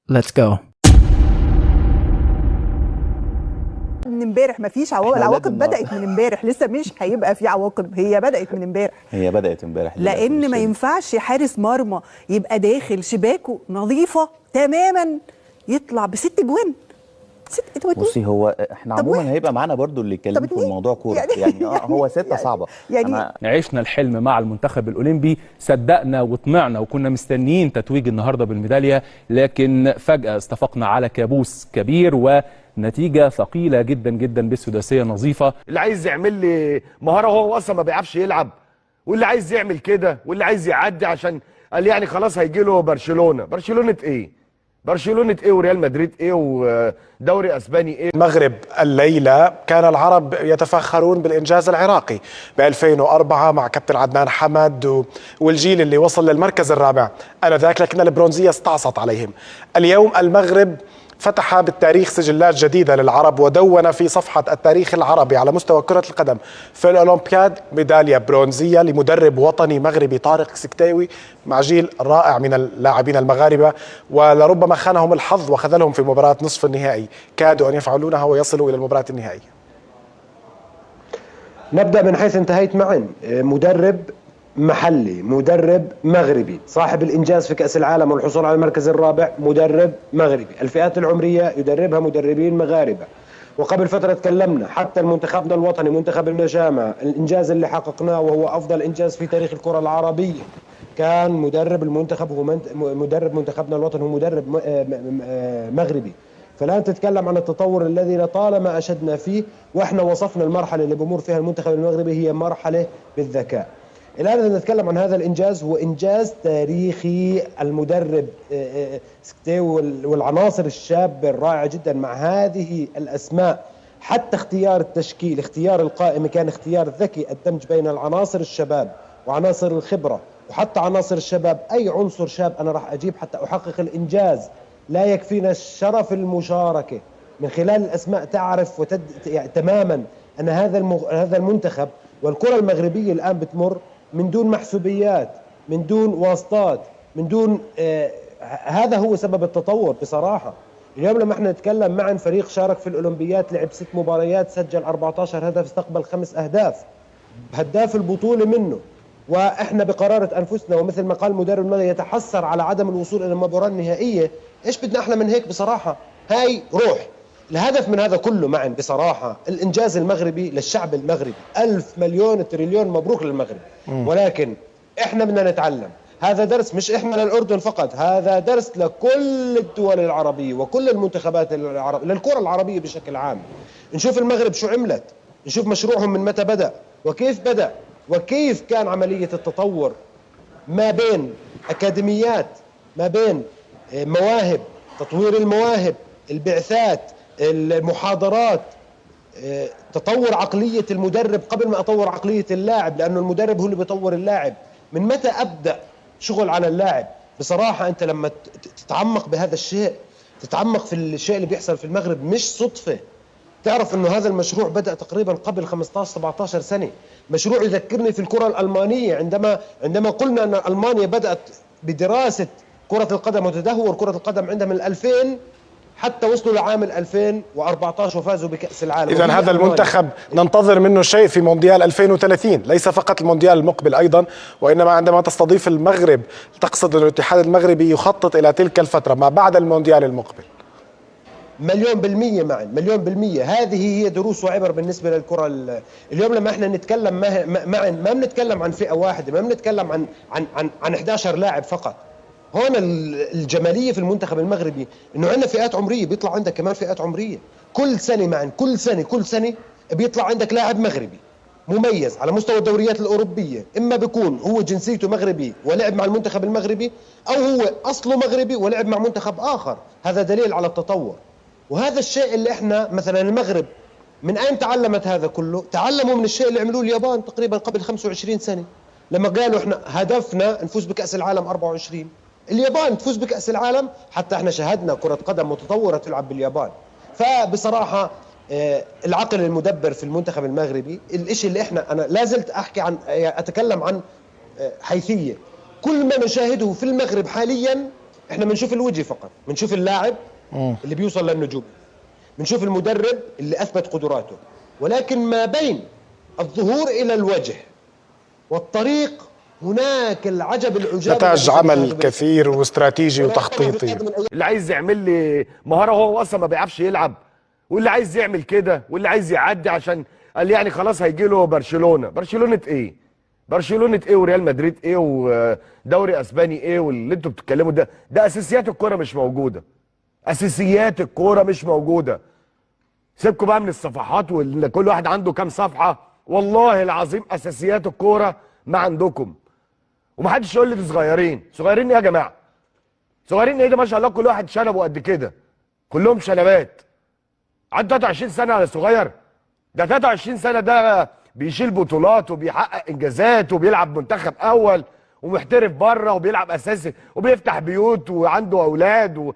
Let's go. من امبارح مفيش عواقب، العواقب بدأت من امبارح، لسه مش هيبقى في عواقب، هي بدأت من امبارح. هي بدأت امبارح لأن ما ينفعش حارس مرمى يبقى داخل شباكه نظيفة تماما يطلع ب6 جوان. بصي، هو احنا عموما هيبقى معانا برضو اللي يتكلموا في الموضوع كوره يعني هو 6 صعبه يعني عشنا الحلم مع المنتخب الاولمبي، صدقنا وطمعنا وكنا مستنيين تتويج النهارده بالميداليه، لكن فجاه استفقنا على كابوس كبير ونتيجه ثقيله جدا جدا بسداسيه نظيفه. اللي عايز يعمل لي مهاره هو اصلا ما بيعرفش يلعب، واللي عايز يعمل كده واللي عايز يعدي عشان قال يعني خلاص هيجي له برشلونه. برشلونه ايه؟ برشلونة ايه وريال مدريد ايه ودوري اسباني ايه؟ المغرب الليلة كان العرب يتفاخرون بالإنجاز العراقي ب 2004 مع كابتن عدنان حمد والجيل اللي وصل للمركز الرابع آنذاك، لكن البرونزية استعصت عليهم. اليوم المغرب فتح بالتاريخ سجلات جديدة للعرب ودون في صفحة التاريخ العربي على مستوى كرة القدم في الأولمبياد ميدالية برونزية لمدرب وطني مغربي طارق سكتاوي مع جيل رائع من اللاعبين المغاربة، ولربما خانهم الحظ وخذلهم في مباراة نصف النهائي، كادوا أن يفعلونها ويصلوا إلى المباراة النهائية. نبدأ من حيث انتهيت معا. مدرب محلي، مدرب مغربي، صاحب الإنجاز في كأس العالم والحصول على المركز الرابع، مدرب مغربي. الفئات العمرية يدربها مدربين مغاربة. وقبل فترة تكلمنا حتى المنتخبنا الوطني منتخب النجامة، الإنجاز اللي حققناه وهو أفضل إنجاز في تاريخ الكرة العربية، كان مدرب المنتخب هو مدرب منتخبنا الوطني هو مدرب مغربي. فالآن تتكلم عن التطور الذي لطالما أشدنا فيه، وإحنا وصفنا المرحلة اللي بمر فيها المنتخب المغربي هي مرحلة بالذكاء. الآن نتكلم عن هذا الإنجاز، هو إنجاز تاريخي. المدرب سكتاوي والعناصر الشابة الرائعة جدا مع هذه الأسماء، حتى اختيار التشكيل، اختيار القائمة كان اختيار ذكي، الدمج بين العناصر الشباب وعناصر الخبرة وحتى عناصر الشباب. أي عنصر شاب أنا راح أجيب حتى أحقق الإنجاز. لا يكفينا شرف المشاركة من خلال الأسماء تعرف يعني تماما أن هذا المنتخب والكرة المغربية الآن بتمر من دون محسوبيات، من دون واسطات، من دون هذا هو سبب التطور بصراحة. اليوم لما احنا نتكلم معا، فريق شارك في الأولمبيات، لعب 6 مباريات، سجل 14 هدف، استقبل 5 أهداف، هداف البطولة منه. واحنا بقرارة أنفسنا، ومثل ما قال مدرب المغرب يتحسر على عدم الوصول إلى المباراة النهائية. ايش بدنا احنا من هيك بصراحة؟ هاي روح. الهدف من هذا كله معا بصراحة الإنجاز المغربي للشعب المغربي. 1000 مليون تريليون مبروك للمغرب. ولكن احنا بدنا نتعلم. هذا درس مش احنا للأردن فقط، هذا درس لكل الدول العربية وكل المنتخبات العربية، للكرة العربية بشكل عام. نشوف المغرب شو عملت، نشوف مشروعهم من متى بدأ وكيف بدأ وكيف كان عملية التطور ما بين أكاديميات، ما بين مواهب، تطوير المواهب، البعثات، المحاضرات، تطور عقلية المدرب قبل ما أطور عقلية اللاعب، لأنه المدرب هو اللي بيطور اللاعب. من متى أبدأ شغل على اللاعب؟ بصراحة أنت لما تتعمق بهذا الشيء، تتعمق في الشيء اللي بيحصل في المغرب، مش صدفة. تعرف أنه هذا المشروع بدأ تقريبا قبل 15-17 سنة. مشروع يذكرني في الكرة الألمانية، عندما قلنا أن ألمانيا بدأت بدراسة كرة القدم وتدهور كرة القدم عندها من 2000 حتى وصلوا لعام 2014 وفازوا بكأس العالم. إذن هذا المنتخب ننتظر منه شيء في مونديال 2030، ليس فقط المونديال المقبل أيضا، وإنما عندما تستضيف المغرب تقصد أن الاتحاد المغربي يخطط إلى تلك الفترة ما بعد المونديال المقبل. 100% معا، 100%. هذه هي دروس وعبر بالنسبة للكرة. اليوم لما احنا نتكلم معا ما بنتكلم عن فئة واحدة، ما بنتكلم عن 11 لاعب فقط. هون الجمالية في المنتخب المغربي انه عندنا فئات عمرية، بيطلع عندك كمان فئات عمرية كل سنة معا، كل سنة بيطلع عندك لاعب مغربي مميز على مستوى الدوريات الأوروبية، إما بيكون هو جنسيته مغربي ولعب مع المنتخب المغربي، أو هو أصله مغربي ولعب مع منتخب آخر. هذا دليل على التطور. وهذا الشيء اللي احنا مثلا المغرب من أين تعلمت هذا كله؟ تعلموا من الشيء اللي عملوه اليابان تقريبا قبل 25 سنة، لما قالوا احنا هدفنا نفوز بكأس العالم 24. اليابان تفوز بكأس العالم، حتى احنا شاهدنا كرة قدم متطورة تلعب باليابان. فبصراحة العقل المدبر في المنتخب المغربي، الاشي اللي انا لازلت اتكلم عن حيثية. كل ما نشاهده في المغرب حاليا احنا بنشوف الوجه فقط، بنشوف اللاعب اللي بيوصل للنجوم، بنشوف المدرب اللي اثبت قدراته، ولكن ما بين الظهور الى الوجه والطريق هناك العجب العجاب. نتاج عمل كثير واستراتيجي وتخطيطي. اللي عايز يعمل لي مهاره هو اصلا ما بيعرفش يلعب، واللي عايز يعمل كده، واللي عايز يعدي عشان قال يعني خلاص هيجي له برشلونه. برشلونه ايه؟ برشلونه ايه وريال مدريد ايه ودوري اسباني ايه واللي انتوا بتتكلموا ده اساسيات الكوره مش موجوده. اساسيات الكوره مش موجوده. سيبكم بقى من الصفحات واللي كل واحد عنده كام صفحه. والله العظيم اساسيات الكوره ما عندكم. ومحدش يقول لي دي صغيرين. صغيرين ايه يا جماعه؟ صغيرين ايه ده؟ ما شاء الله كل واحد شنبه قد كده، كلهم شنبات. عنده 23 سنه صغير؟ ده 23 سنه ده بيشيل بطولات وبيحقق انجازات وبيلعب منتخب اول ومحترف بره وبيلعب اساسي وبيفتح بيوت وعنده اولاد